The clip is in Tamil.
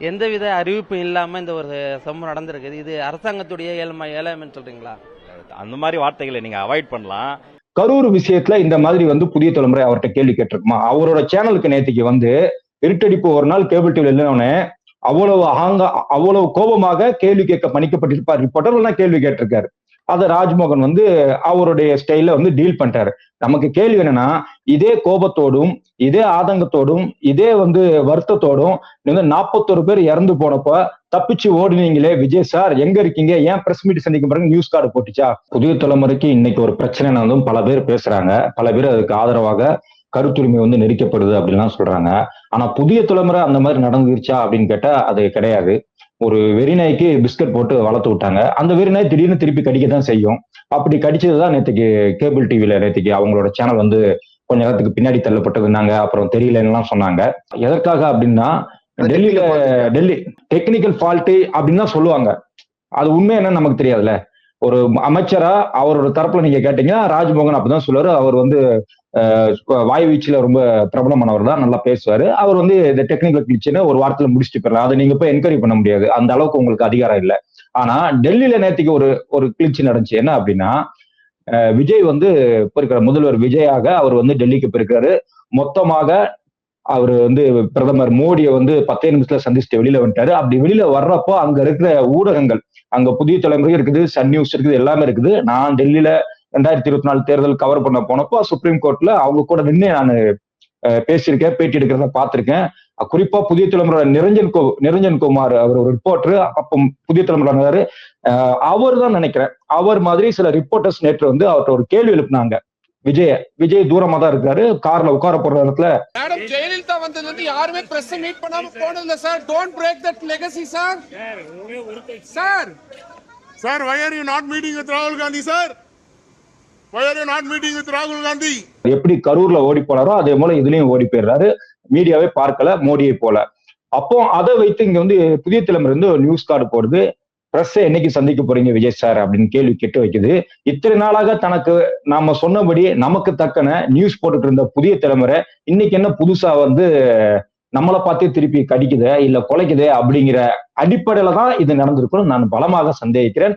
எந்தவித அறிவிப்பும் இல்லாம இந்த ஒரு சம்பவம் நடந்திருக்குது. இது அரசாங்கத்துடைய ஏழாமைன்னு சொல்றீங்களா? அந்த மாதிரி வார்த்தைகளை நீங்க அவாய்ட் பண்ணலாம். கரூர் விஷயத்துல இந்த மாதிரி புதிய தலைமுறை அவர்கிட்ட கேள்வி கேட்டிருக்குமா? அவரோட சேனலுக்கு நேத்திக்கு இருட்டடிப்பு ஒரு நாள் கேபிள் டிவில இல்லைன்னு அவ்வளவு கோபமாக கேள்வி கேட்க பணிக்கப்பட்டிருப்பார் ரிப்போர்ட்டர் கேள்வி கேட்டிருக்காரு. அதை ராஜ்மோகன் அவருடைய ஸ்டைல டீல் பண்ணிட்டாரு. நமக்கு கேள்வி என்னன்னா, இதே கோபத்தோடும் இதே ஆதங்கத்தோடும் இதே வருத்தத்தோடும் 41 பேர் இறந்து போனப்ப தப்பிச்சு ஓடுனீங்களே விஜய் சார், எங்க இருக்கீங்க, ஏன் பிரஸ் மீட் சந்திக்க பிறகு நியூஸ் கார்டு போட்டுச்சா? புதிய தலைமுறைக்கு இன்னைக்கு ஒரு பிரச்சனை பல பேர் பேசுறாங்க. பல பேர் அதுக்கு ஆதரவாக கருத்துரிமை நெரிக்கப்படுது அப்படின்லாம் சொல்றாங்க. ஆனா புதிய தலைமுறை அந்த மாதிரி நடந்துருச்சா அப்படின்னு கேட்டா அது கிடையாது. ஒரு வெறிநாய்க்கு பிஸ்கட் போட்டு வளர்த்து விட்டாங்க. அந்த வெறிநாய் திடீர்னு திருப்பி கடிக்கத்தான் செய்யும். அப்படி கடிச்சதுதான் நேற்றுக்கு கேபிள் டிவில நேற்றுக்கு அவங்களோட சேனல் கொஞ்ச நேரத்துக்கு பின்னாடி தள்ளப்பட்டதுனாங்க. அப்புறம் தெரியலன்னு சொன்னாங்க. எதற்காக அப்படின்னா, டெல்லி டெக்னிக்கல் ஃபால்ட் அப்படின்னு தான் சொல்லுவாங்க. அது உண்மை என்னன்னு நமக்கு தெரியாதுல்ல. ஒரு அமைச்சரா அவரோட தரப்புல நீங்க கேட்டீங்கன்னா ராஜ்மோகன் அப்படிதான் சொல்லுவாரு. அவர் வாய் வீச்சுல ரொம்ப பிரபலமானவர் தான், நல்லா பேசுவாரு. அவர் இந்த டெக்னிக்கல் கிளிச்சுன்னு ஒரு வாரத்துல முடிச்சுட்டு போயிடலாம். அதை நீங்க போய் என்கொயரி பண்ண முடியாது. அந்த அளவுக்கு உங்களுக்கு அதிகாரம் இல்லை. ஆனா டெல்லியில நேற்றுக்கு ஒரு கிளிச்சு நடந்துச்சு. என்ன அப்படின்னா, விஜய் போயிருக்கிற முதல்வர் விஜயாக அவர் டெல்லிக்கு போயிருக்காரு. மொத்தமாக அவர் பிரதமர் மோடியை 10 நிமிஷத்துல சந்திச்சுட்டு வெளியில வந்துட்டாரு. அப்படி வெளியில வர்றப்போ அங்க இருக்கிற ஊடகங்கள், அங்க புதிய தலைமுறை இருக்குது, சன் நியூஸ் இருக்குது, எல்லாமே இருக்குது. நான் டெல்லியில 2024 தேர்தல் கவர் பண்ண போனப்போ சுப்ரீம் கோர்ட்ல அவங்க கூட நின்று நான் பேசியிருக்கேன், பேட்டி எடுக்கிறத பார்த்திருக்கேன். குறிப்பா புதிய தலைமுறை நிரஞ்சன் குமார் அவர் ஒரு ரிப்போர்ட்டர், அப்போ புதிய தலைமுறை அவர் தான் நினைக்கிறேன். அவர் மாதிரி சில ரிப்போர்ட்டர்ஸ் நேற்று அவர்கிட்ட ஒரு கேள்வி எழுப்பினாங்க. விஜய் தூரமா தான் இருக்காரு, கார்ல உட்கார போற இடத்துல மேடம் ஜெயலலிதா வந்ததுல யாருமே பிரஸ் மீட் பண்ணாம போனதில்ல sir. Don't break that legacy sir. Sir why are you not meeting with Rahul Gandhi sir? Why are you not meeting with Rahul Gandhi? எப்படி கரூர்ல ஓடி போனாரோ அதே போல இதுலயும் ஓடி போயிடுறாரு. மீடியாவே பார்க்கல மோடியை போல. அப்போ அதை வைத்து இங்க புதிய தலைமுறை நியூஸ் கார்டு போடுது. பிரஸ் என்னைக்கு சந்திக்க போறீங்க விஜய் சார் அப்படின்னு கேள்வி கேட்டு வைக்குது. இத்தனை நாளாக தனக்கு நாம சொன்னபடி நமக்கு தக்கன நியூஸ் போட்டுட்டு இருந்த புதிய தலைமுறை இன்னைக்கு என்ன புதுசா நம்மளை பார்த்தே திருப்பி கடிக்குதே இல்ல குலைக்குதே அப்படிங்கிற அடிப்படையில தான் இது நடந்திருக்குன்னு நான் பலமாக சந்தேகிக்கிறேன்.